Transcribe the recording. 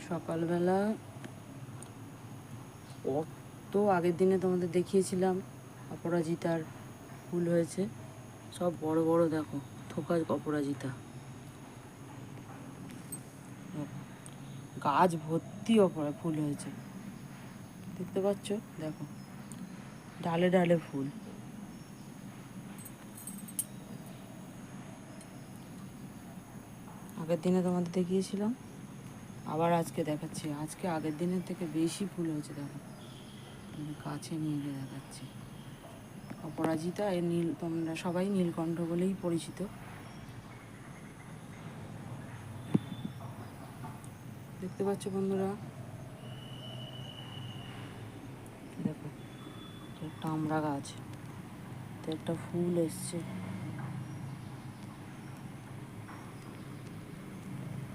সকালবেলা কত আগের দিনে তোমাদের দেখিয়েছিলাম অপরাজিতার ফুল হয়েছে, সব বড় বড় দেখো থোকা অপরাজিতা, গাছ ভর্তি ফুল হয়েছে, দেখতে পাচ্ছ? দেখো ডালে ডালে ফুল। আগের দিনে তোমাদের দেখিয়েছিলাম, আবার আজকে দেখাচ্ছি। আজকে আগের দিনের থেকে বেশি ফুল হয়েছে, দেখো কাছে নিয়ে গিয়ে দেখাচ্ছি। অপরাজিতা এর নীল, তোমরা সবাই নীলকণ্ঠ বলেই পরিচিত। দেখতে পাচ্ছ বন্ধুরা? দেখো একটা আমরা গাছ, তো একটা ফুল এসছে।